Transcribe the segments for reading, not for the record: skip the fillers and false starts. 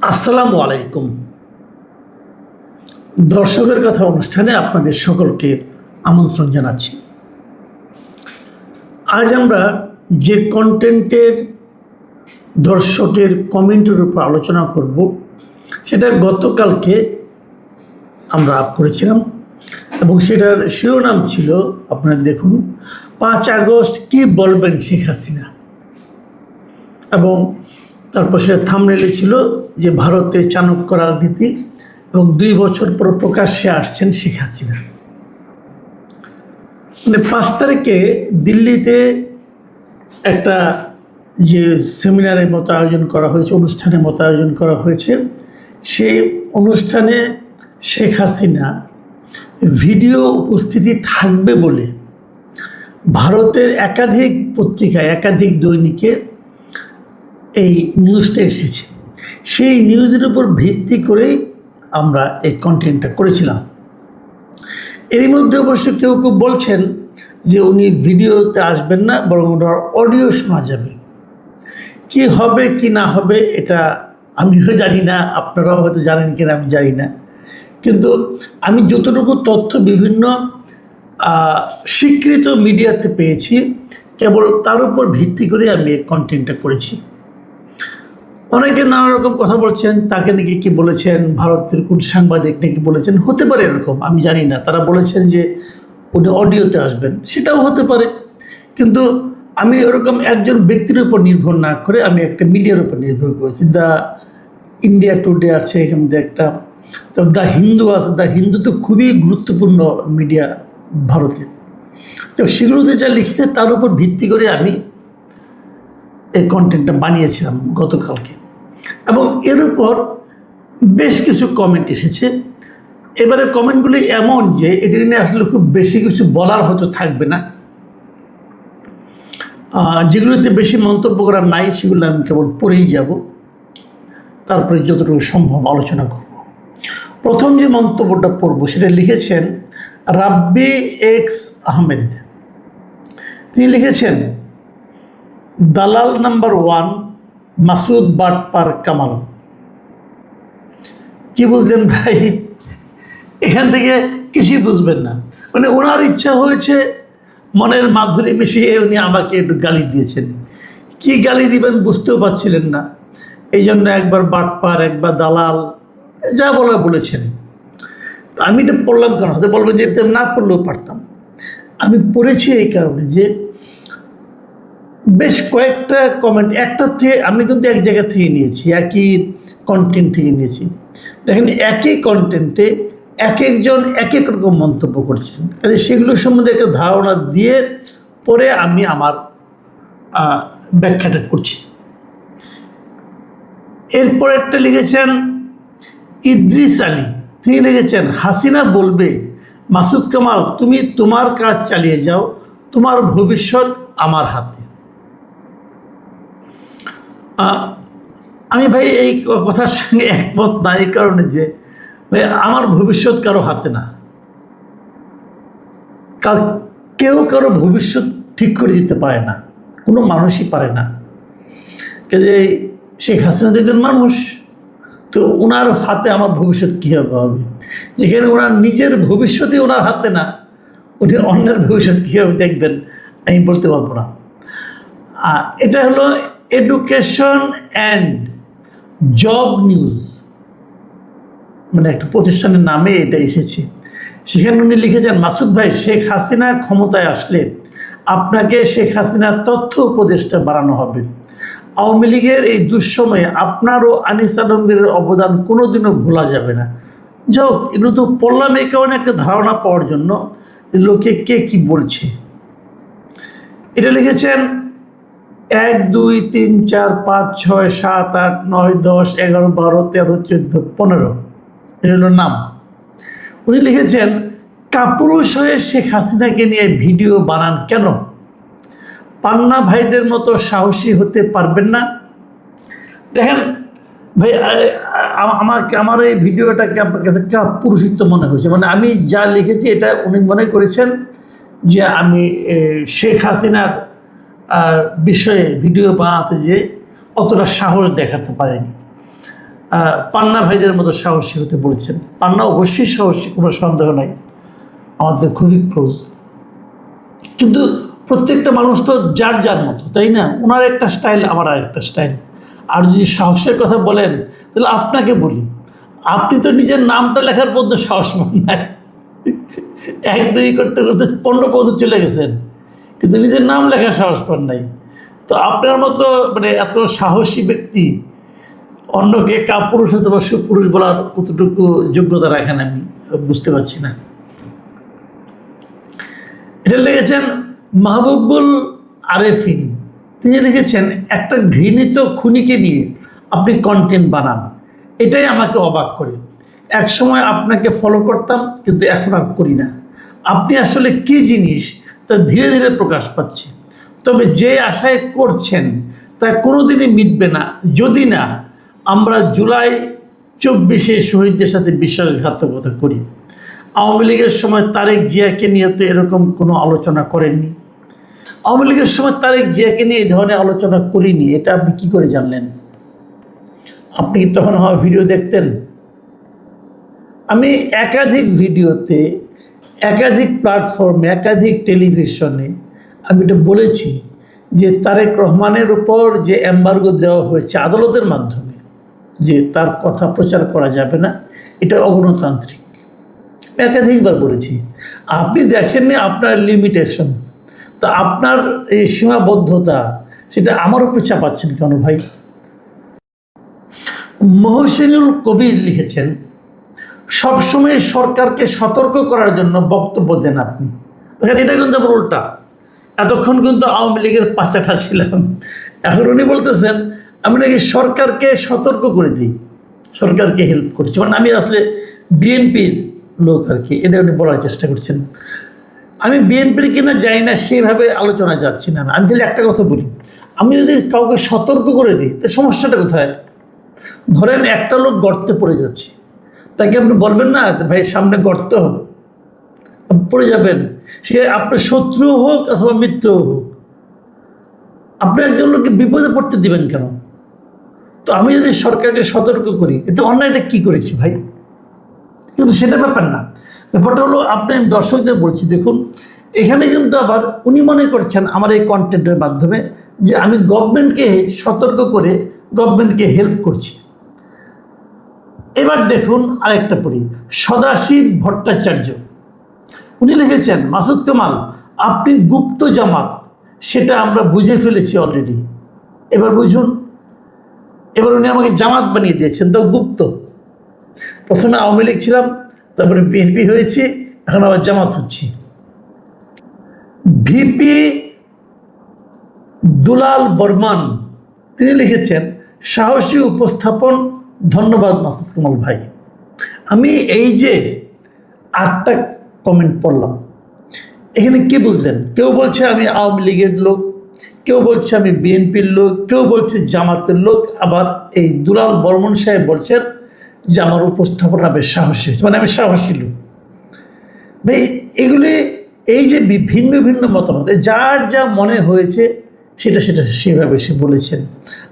আসসালামু আলাইকুম। দর্শকের কথা অনুষ্ঠানে আপনাদের সকলকে আমন্ত্রণ জানাচ্ছি। আজ আমরা যে কন্টেন্টের দর্শকের কমেন্টের উপর আলোচনা করব সেটা গতকালকে আমরা আপ করেছিলাম এবং সেটার শিরোনাম ছিল, আপনারা দেখুন, 5 আগস্ট কি বলবেন শেখ হাসিনা, এবং তারপর সেটা থাম্বনেইলে ছিল যে ভারতে চাণক্য রাজনীতি এবং 2 বছর পর প্রকাশ্যে আসছেন শেখ হাসিনা। মানে 5 তারিখে দিল্লিতে একটা যে সেমিনারের মতো আয়োজন করা হয়েছে, অনুষ্ঠানের মতো আয়োজন করা হয়েছে, সেই অনুষ্ঠানে শেখ হাসিনা ভিডিও উপস্থিতি থাকবে বলে ভারতের একাধিক পত্রিকায়, একাধিক দৈনিকে এই নিউজটা এসেছে। সেই নিউজের উপর ভিত্তি করেই আমরা এই কন্টেন্টটা করেছিলাম। এর মধ্যে অবশ্য কেউ কেউ বলছেন যে উনি ভিডিওতে আসবেন না, বরং ওনার অডিও শোনা যাবে। কি হবে কি না হবে এটা আমিও জানি না, আপনারাও হয়তো জানেন কিনা আমি জানি না, কিন্তু আমি যতটুকু তথ্য বিভিন্ন স্বীকৃত মিডিয়াতে পেয়েছি, কেবল তার উপর ভিত্তি করে আমি এই কন্টেন্টটা করেছি। অনেকে নানা রকম কথা বলছেন, তাকে নাকি কি বলেছেন, ভারতের কোন সাংবাদিক নাকি বলেছেন, হতে পারে এরকম, আমি জানি না। তারা বলেছেন যে উনি অডিওতে আসবেন, সেটাও হতে পারে, কিন্তু আমি ওরকম একজন ব্যক্তির উপর নির্ভর না করে আমি একটা মিডিয়ার উপর নির্ভর করেছি। দ্য ইন্ডিয়া টুডে আছে, এখান থেকে একটা, তো দ্য হিন্দু আছে। দ্য হিন্দু তো খুবই গুরুত্বপূর্ণ মিডিয়া ভারতে, তো সেগুলোতে যা লিখেছে তার উপর ভিত্তি করে আমি এই কন্টেন্টটা বানিয়েছিলাম গতকালকে, এবং এর উপর বেশ কিছু কমেন্ট এসেছে। এবারে কমেন্টগুলি এমন যে এটা নিয়ে আসলে খুব বেশি কিছু বলার হয়তো থাকবে না। যেগুলোতে বেশি মন্তব্য করার নাই সেগুলো আমি কেবল পড়েই যাব, তারপরে যতটুকু সম্ভব আলোচনা করব। প্রথম যে মন্তব্যটা পড়ব সেটা লিখেছেন রাব্বি এক্স আহমেদ। তিনি লিখেছেন, দালাল নাম্বার 1 মাসুদ বাটপার কামাল। কি বুঝলেন ভাই? এখান থেকে কিছুই বুঝবেন না। মানে ওনার ইচ্ছা হয়েছে মনের মাধুরী মিশিয়ে উনি আমাকে একটু গালি দিয়েছেন। কি গালি দিবেন বুঝতেও পারছিলেন না, এই জন্য একবার বাটপার, একবার দালাল, যা বলার বলেছেন। আমি এটা পড়লাম কেন? হয়তো বলবেন যে এটা না পড়লেও পারতাম। আমি পড়েছি এই কারণে যে বেশ কয়েকটা কমেন্ট একটার থেকে, আমি কিন্তু এক জায়গা থেকে নিয়েছি, একই কন্টেন্ট থেকে নিয়েছি। দেখেন, একই কন্টেন্টে এক একজন এক এক রকম মন্তব্য করছেন, কাজে সেগুলো সম্বন্ধে একটা ধারণা দিয়ে পরে আমি আমার ব্যাখ্যাটা করছি। এরপর একটা লিখেছেন ইদ্রিস আলী। তিনি লিখেছেন, হাসিনা বলবে, মাসুদ কামাল তুমি তোমার কাজ চালিয়ে যাও, তোমার ভবিষ্যৎ আমার হাতে। আমি ভাই এই কথার সঙ্গে একমত না, এই কারণে যে আমার ভবিষ্যৎ কারো হাতে না। কেউ কারো ভবিষ্যৎ ঠিক করে দিতে পারে না, কোনো মানুষই পারে না। যে শেখ হাসিনা একজন মানুষ, তো ওনার হাতে আমার ভবিষ্যৎ কীভাবে হবে? যেখানে ওনার নিজের ভবিষ্যৎই ওনার হাতে না, উনি অন্যের ভবিষ্যৎ কীভাবে দেখবেন আমি বলতে পারবো না। এটা হলো এডুকেশন অ্যান্ড জব নিউজ, মানে একটা প্রতিষ্ঠানের নামে এটা এসেছে। সেখানে উনি লিখেছেন, মাসুদ ভাই, শেখ হাসিনা ক্ষমতায় আসলে আপনাকে শেখ হাসিনার তথ্য উপদেষ্টা বানানো হবে। আওয়ামী লীগের এই দুঃসময়ে আপনার ও আনিস আলমগীরের অবদান কোনোদিনও ভোলা যাবে না। যাও, এগুলো তো পড়লাম এই কারণে একটা ধারণা পাওয়ার জন্য লোকে কে কি বলছে। এটা লিখেছেন 1 2 3 4 5 6 7 8 9 10 11 12 13 14 15, এটা হলো নাম। উনি লিখেছেন, কাপুরুষ হয়ে শেখ হাসিনাকে নিয়ে ভিডিও বানান কেন? পান্না ভাইদের মতো সাহসী হতে পারবেন না? দেখেন ভাই, আমার এই ভিডিওটাকে আপনার কাছে কাপুরুষিত মনে হয়েছে। মানে আমি যা লিখেছি এটা উনি মনে করেছেন যে আমি শেখ হাসিনার বিষয়ে ভিডিও বানাতে যে অতটা সাহস দেখাতে পারেনি। পান্না ভাইদের মতো সাহসী হতে বলেছেন। পান্না অবশ্যই সাহসী, কোনো সন্দেহ নাই, আমাদের খুবই ক্লোজ। কিন্তু প্রত্যেকটা মানুষ তো যার যার মতো, তাই না? ওনার একটা স্টাইল, আমার আরেকটা স্টাইল। আর যদি সাহসের কথা বলেন, তাহলে আপনাকে বলি, আপনি তো নিজের নামটা লেখার মধ্যে সাহস পান নাই। এক দুই করতে করতে 15 পর্যন্ত চলে গেছেন, কিন্তু নিজের নাম লেখার সাহস পান নাই। তো আপনার মতো মানে এত সাহসী ব্যক্তি অন্যকে কাপুরুষ অথবা সুপুরুষ বলার কতটুকু যোগ্যতা রাখেন আমি বুঝতে পারছি না। এটা লিখেছেন মাহবুবুল আরেফিন। তিনি লিখেছেন, একটা ঘৃণিত খুনিকে নিয়ে আপনি কন্টেন্ট বানান, এটাই আমাকে অবাক করে। এক সময় আপনাকে ফলো করতাম, কিন্তু এখন আর করি না। আপনি আসলে কি জিনিস তা ধীরে ধীরে প্রকাশ পাচ্ছে। তবে যে আশায় করছেন তা কোনোদিনই মিটবে না, যদি না আমরা জুলাই 24-এ শহীদদের সাথে বিশ্বাসঘাতকতা করি। আওয়ামী লীগের সময় তারেক জিয়াকে নিয়ে তো এরকম কোনো আলোচনা করেননি। আওয়ামী লীগের সময় তারেক জিয়াকে নিয়ে এই ধরনের আলোচনা করিনি, এটা আপনি কি করে জানলেন? আপনি কি তখন আমার ভিডিও দেখতেন? আমি একাধিক ভিডিওতে, একাধিক প্ল্যাটফর্মে, একাধিক টেলিভিশনে আমি এটা বলেছি যে তারেক রহমানের উপর যে এম্বার্গো দেওয়া হয়েছে আদালতের মাধ্যমে, যে তার কথা প্রচার করা যাবে না, এটা অগণতান্ত্রিক। একাধিকবার বলেছি। আপনি দেখেননি আপনার লিমিটেশনস, তা আপনার এই সীমাবদ্ধতা, সেটা আমার উপর চাপাচ্ছেন কেন ভাই? মহসিনুল কবির লিখেছেন, সবসময় সরকারকে সতর্ক করার জন্য বক্তব্য দেন আপনি। এটা কিন্তু আবার উল্টা। এতক্ষণ কিন্তু আওয়ামী লীগের পাচাটা ছিলাম, এখন উনি বলতেছেন আমি নাকি সরকারকে সতর্ক করে দিই, সরকারকে হেল্প করছি, মানে আমি আসলে বিএনপির লোক আর কি, এটা উনি বলার চেষ্টা করছেন। আমি বিএনপির কিনা যাই না সেইভাবে আলোচনা যাচ্ছি না, আমি খালি একটা কথা বলি, আমি যদি কাউকে সতর্ক করে দিই তো সমস্যাটা কোথায়? ধরেন একটা লোক গর্তে পড়ে যাচ্ছে, তাকে আপনি বলবেন না ভাই সামনে গর্ত পড়ে যাবেন, সে আপনার শত্রু হোক অথবা মিত্র হোক, আপনি একজন লোককে বিপদে পড়তে দিবেন কেন? তো আমি যদি সরকারকে সতর্ক করি, এতে অন্যায়টা কী করেছি ভাই? কিন্তু সেটা ব্যাপার না। ব্যাপারটা হলো, আপনি দর্শকদের বলছি, দেখুন এখানে কিন্তু আবার উনি মনে করছেন আমার এই কন্টেন্টের মাধ্যমে যে আমি গভর্নমেন্টকে সতর্ক করে গভর্নমেন্টকে হেল্প করছি। এবার দেখুন আরেকটা পড়ি, সদাশিব ভট্টাচার্য, উনি লিখেছেন, মাসুদ কামাল আপনি গুপ্ত জামাত, সেটা আমরা বুঝে ফেলেছি অলরেডি, এবার বুঝুন। এবার উনি আমাকে জামাত বানিয়ে দিয়েছেন, তো গুপ্ত। প্রথমে আওয়ামী লীগ ছিলাম, তারপরে বিএনপি হয়েছি, এখন আবার জামাত হচ্ছি। ভিপি দুলাল বর্মান, তিনি লিখেছেন, সাহসী উপস্থাপন, ধন্যবাদ মাসুদ কামাল ভাই। আমি এই যে 8টা কমেন্ট পড়লাম, এখানে কি বুঝলেন? কেউ বলছে আমি আওয়ামী লীগের লোক, কেউ বলছে আমি বিএনপির লোক, কেউ বলছে জামাতের লোক, আবার এই দুলাল বর্মন সাহেব বলছেন যে আমার উপস্থাপনা বেশ সাহসী হয়েছে, মানে আমি সাহসী লোক। ভাই এগুলি, এই যে ভিন্ন ভিন্ন মতামত, যার যা মনে হয়েছে সেটা সেটা সেভাবে সে বলেছেন।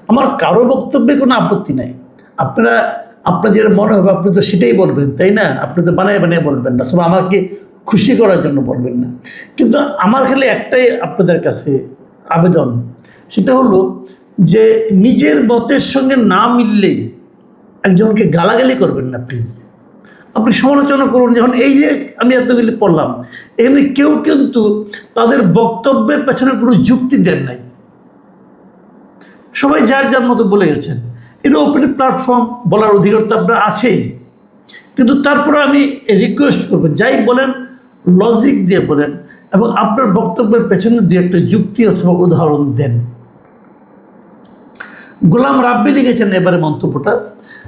আমার কারো বক্তব্যে কোনো আপত্তি নাই। আপনারা আপনার যেটা মনে হবে আপনি তো সেটাই বলবেন, তাই না? আপনি তো বানায় বানিয়ে বলবেন না, সব আমাকে খুশি করার জন্য বলবেন না। কিন্তু আমার খালি একটাই আপনাদের কাছে আবেদন, সেটা হলো যে নিজের মতের সঙ্গে না মিললে একজনকে গালাগালি করবেন না প্লিজ। আপনি সমালোচনা করুন। যখন এই যে আমি এতগুলি পড়লাম, এখানে কেউ কিন্তু তাদের বক্তব্যের পেছনে কোনো যুক্তি দেন নাই, সবাই যার যার মতো বলে গেছেন। এটা ওপেন প্ল্যাটফর্ম, বলার অধিকার তো আপনার আছেই, কিন্তু তারপরে আমি রিকোয়েস্ট করবো, যাই বলেন লজিক দিয়ে বলেন এবং আপনার বক্তব্যের পেছনে দু একটা যুক্তি অথবা উদাহরণ দেন। গোলাম রাব্বি লিখেছেন এবারে মন্তব্যটা,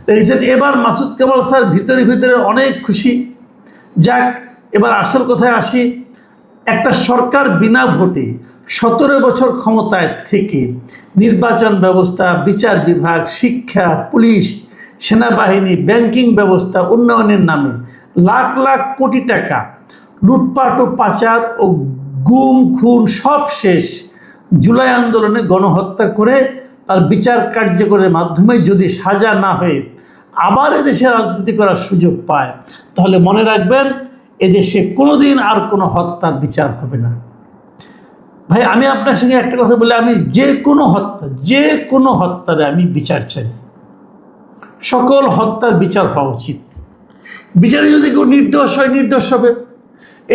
লিখেছেন, এবার মাসুদ কামাল স্যার ভিতরে ভিতরে অনেক খুশি। যাক, এবার আসল কথায় আসি। একটা সরকার বিনা ভোটে 17 বছর ক্ষমতায় থেকে নির্বাচন ব্যবস্থা, বিচার বিভাগ, শিক্ষা, পুলিশ, সেনাবাহিনী, ব্যাংকিং ব্যবস্থা উন্নয়নের নামে লাখ লাখ কোটি টাকা লুটপাট ও পাচার ও গুম খুন সব শেষ। জুলাই আন্দোলনে গণহত্যা করে তার বিচার কার্যকরের মাধ্যমে যদি সাজা না হয়ে আবার এদেশে রাজনীতি করার সুযোগ পায়, তাহলে মনে রাখবেন এদেশে কোনোদিন আর কোনো হত্যার বিচার হবে না। ভাই আমি আপনার সঙ্গে একটা কথা বলি, আমি যে কোনো হত্যারে আমি বিচার চাই। সকল হত্যার বিচার হওয়া উচিত। বিচারে যদি কেউ নির্দোষ হয়, নির্দোষ হবে।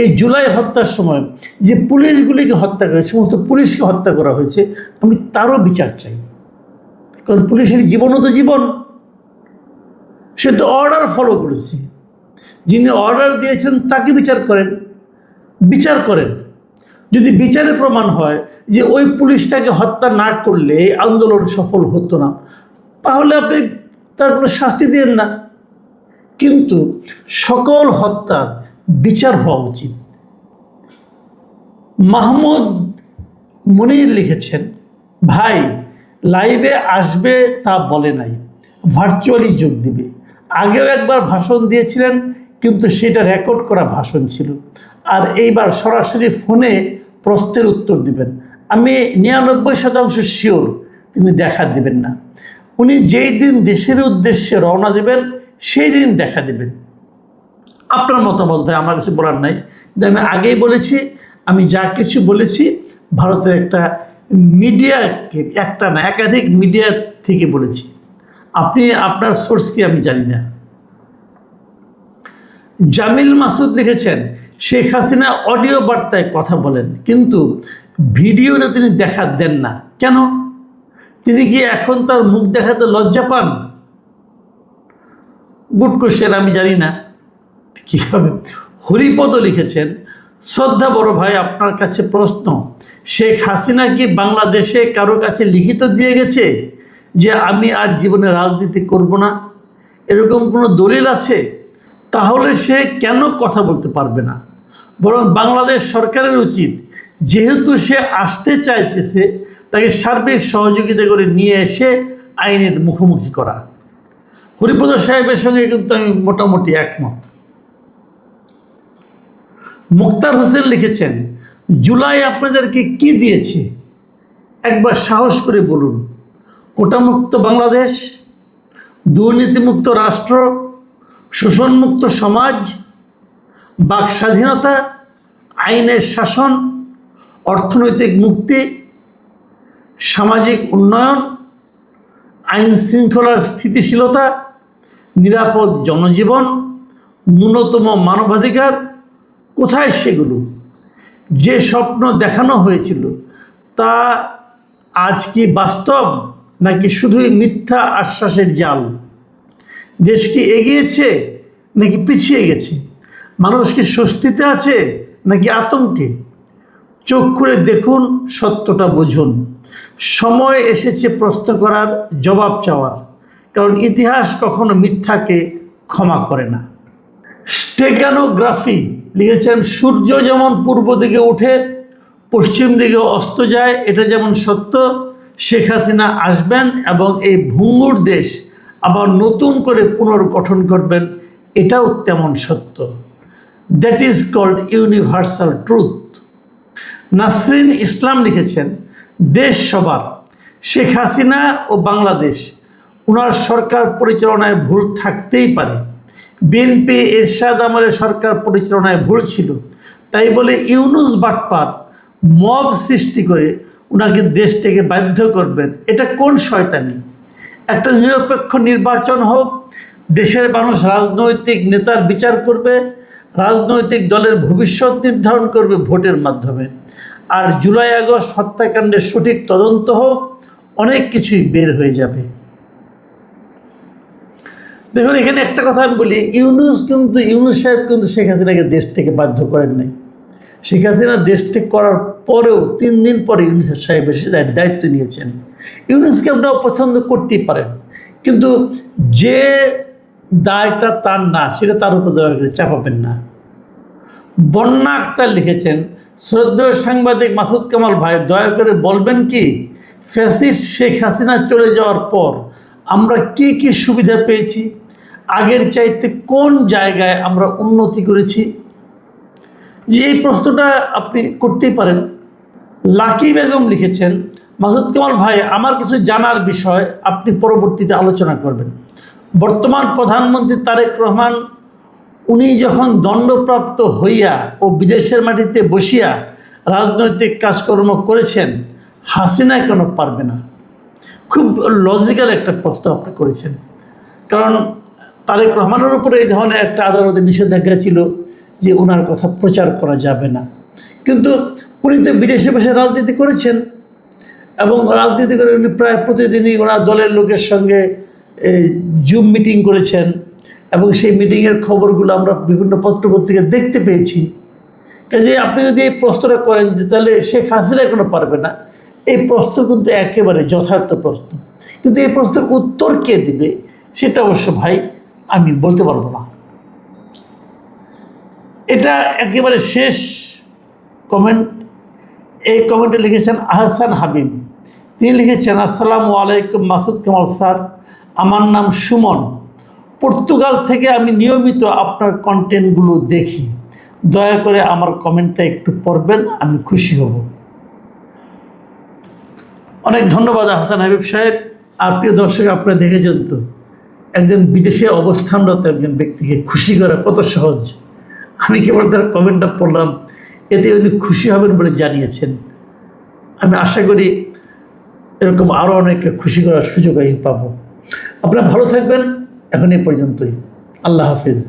এই জুলাই হত্যার সময় যে পুলিশগুলিকে হত্যা করে, সমস্ত পুলিশকে হত্যা করা হয়েছে, আমি তারও বিচার চাই। কারণ পুলিশের জীবনও তো জীবন, সে তো অর্ডার ফলো করেছে। যিনি অর্ডার দিয়েছেন তাকে বিচার করেন। যদি বিচারে প্রমাণ হয় যে ওই পুলিশটাকে হত্যা না করলে আন্দোলন সফল হতো না, তাহলে আপনি তার কোনো শাস্তি দেন না। কিন্তু সকল হত্যার বিচার হওয়া উচিত। মাহমুদ মনির লিখেছেন, ভাই লাইভে আসবে তা বলে নাই, ভার্চুয়ালি যোগ দিবে। আগেও একবার ভাষণ দিয়েছিলেন, কিন্তু সেটা রেকর্ড করা ভাষণ ছিল। আর এইবার সরাসরি ফোনে প্রশ্নের উত্তর দিবেন। আমি 99% শিওর তিনি দেখা দিবেন না। উনি যেই দিন দেশের উদ্দেশ্যে রওনা দেবেন সেই দিন দেখা দেবেন। আপনার মতামত ভাই, আমার কিছু বলার নাই। যে আমি আগেই বলেছি, আমি যা কিছু বলেছি ভারতের একটা মিডিয়াকে, একটা না একাধিক মিডিয়া থেকে বলেছি। আপনি আপনার সোর্স কি আমি জানি না। জামিল মাসুদ লিখেছেন, শেখ হাসিনা অডিও বার্তায় কথা বলেন, কিন্তু ভিডিওতে তিনি দেখা দেন না কেন? তিনি কি এখন তার মুখ দেখাতে লজ্জা পান? গুড কোশ্চেন, আমি জানি না কীভাবে। হরিপদ লিখেছেন, শ্রদ্ধা বড় ভাই, আপনার কাছে প্রশ্ন, শেখ হাসিনা কি বাংলাদেশে কারো কাছে লিখিত দিয়ে গেছে যে আমি আর জীবনে রাজনীতি করব না? এরকম কোনো দলিল আছে? তাহলে সে কেন কথা বলতে পারবে না? বরং বাংলাদেশ সরকারের উচিত, যেহেতু সে আসতে চাইতেছে, তাকে সার্বিক সহযোগিতা করে নিয়ে এসে আইনের মুখোমুখি করা। হরিপদ সাহেবের সঙ্গে কিন্তু আমি মোটামুটি একমত। মুক্তার হোসেন লিখেছেন, জুলাই আপনাদেরকে কি দিয়েছে একবার সাহস করে বলুন। কোটামুক্ত বাংলাদেশ, দুর্নীতিমুক্ত রাষ্ট্র, শোষণমুক্ত সমাজ, বাক স্বাধীনতা, আইনের শাসন, অর্থনৈতিক মুক্তি, সামাজিক উন্নয়ন, আইন শৃঙ্খলার স্থিতিশীলতা, নিরাপদ জনজীবন, ন্যূনতম মানবাধিকার। কোথায় সেগুলো? যে স্বপ্ন দেখানো হয়েছিল তা আজ কি বাস্তব, নাকি শুধুই মিথ্যা আশ্বাসের জাল? দেশ কি এগিয়েছে নাকি পিছিয়ে গেছে? মানুষ কি স্বস্তিতে আছে নাকি আতঙ্কে? চোখ খুলে দেখুন, সত্যটা বুঝুন। সময় এসেছে প্রশ্ন করার, জবাব চাওয়ার। কারণ ইতিহাস কখনো মিথ্যাকে ক্ষমা করে না। স্টেগানোগ্রাফি লিখেছেন, সূর্য যেমন পূর্ব দিকে ওঠে পশ্চিম দিকে অস্ত যায়, এটা যেমন সত্য, শেখ হাসিনা আসবেন এবং এই ভঙ্গুর দেশ আবার নতুন করে পুনর্গঠন করবেন, এটাও তেমন সত্য। That is called universal truth. Nasrin Islam লিখেছেন, দেশ সবার, শেখ হাসিনা ও বাংলাদেশ, ওনার সরকার পরিচালনায় ভুল থাকতেই পারে। বিএনপি এরশাদ আমলের সরকার পরিচালনায় ভুল ছিল, তাই বলে ইউনুস বাটপার মব সৃষ্টি করে ওনাকে দেশ থেকে বাধ্য করবেন, এটা কোন শয়তানি? একটা নিরপেক্ষ নির্বাচন হোক, দেশের মানুষ রাজনৈতিক নেতার বিচার করবে, রাজনৈতিক দলের ভবিষ্যৎ নির্ধারণ করবে ভোটের মাধ্যমে। আর জুলাই আগস্ট হত্যাকাণ্ডের সঠিক তদন্ত হোক, অনেক কিছুই বের হয়ে যাবে। দেখুন, এখানে একটা কথা আমি বলি, ইউনুস সাহেব কিন্তু শেখ হাসিনাকে দেশ থেকে বাধ্য করেন নাই। শেখ হাসিনা দেশ থেকে করার পরেও 3 দিন পরে ইউনুস সাহেব এসে দায়িত্ব নিয়েছেন। ইউনুসকে আপনারা পছন্দ করতেই পারেন, কিন্তু যে দায়টা তার না, সেটা তার উপর দয়া করে চাপাবেন না। বন্যা আক্তার লিখেছেন, শ্রদ্ধেয় সাংবাদিক মাসুদ কামাল ভাই, দয়া করে বলবেন কি ফ্যাসিস্ট শেখ হাসিনা চলে যাওয়ার পর আমরা কি কি সুবিধা পেয়েছি, আগের চাইতে কোন জায়গায় আমরা উন্নতি করেছি? এই প্রশ্নটা আপনি করতেই পারেন। লাকি বেগম লিখেছেন, মাসুদ কামাল ভাই, আমার কিছু জানার বিষয় আপনি পরবর্তীতে আলোচনা করবেন। বর্তমান প্রধানমন্ত্রী তারেক রহমান উনি যখন দণ্ডপ্রাপ্ত হইয়া ও বিদেশের মাটিতে বসিয়া রাজনৈতিক কাজকর্ম করেছেন, হাসিনা কেন পারবে না? খুব লজিক্যাল একটা প্রশ্ন আপনি করেছেন। কারণ তারেক রহমানের উপরে এই ধরনের একটা আদালতে নিষেধাজ্ঞা ছিল যে ওনার কথা প্রচার করা যাবে না, কিন্তু উনি তো বিদেশে বসে রাজনীতি করেছেন এবং রাজনীতি করে উনি প্রায় প্রতিদিনই ওনার দলের লোকের সঙ্গে জুম মিটিং করেছেন এবং সেই মিটিংয়ের খবরগুলো আমরা বিভিন্ন পত্রপত্রিকায় দেখতে পেয়েছি। কাজে আপনি যদি এই প্রশ্নটা করেন যে তাহলে শেখ হাসিনা এখনো পারবে না, এই প্রশ্ন কিন্তু একেবারে যথার্থ প্রশ্ন, কিন্তু এই প্রশ্নের উত্তর কে দিবে সেটা অবশ্য ভাই আমি বলতে পারবো না। এটা একেবারে শেষ কমেন্ট। এই কমেন্টে লিখেছেন আহসান হাবিব। তিনি লিখেছেন, আসসালামু আলাইকুম মাসুদ কামাল স্যার, আমার নাম সুমন। পর্তুগাল থেকে আমি নিয়মিত আপনার কন্টেন্টগুলো দেখি, দয়া করে আমার কমেন্টটা একটু পড়বেন, আমি খুশি হব। অনেক ধন্যবাদ আহসান হাবিব সাহেব। আর প্রিয় দর্শক, আপনারা দেখেছেন তো একজন বিদেশে অবস্থানরত একজন ব্যক্তিকে খুশি করা কত সহজ। আমি কেবল তার কমেন্টটা পড়লাম, এতে উনি খুশি হবেন বলে জানিয়েছেন। আমি আশা করি এরকম আরও অনেককে খুশি করার সুযোগ আমি পাবো। আপনারা ভালো থাকবেন। এখন এই পর্যন্তই। আল্লাহ হাফিজ।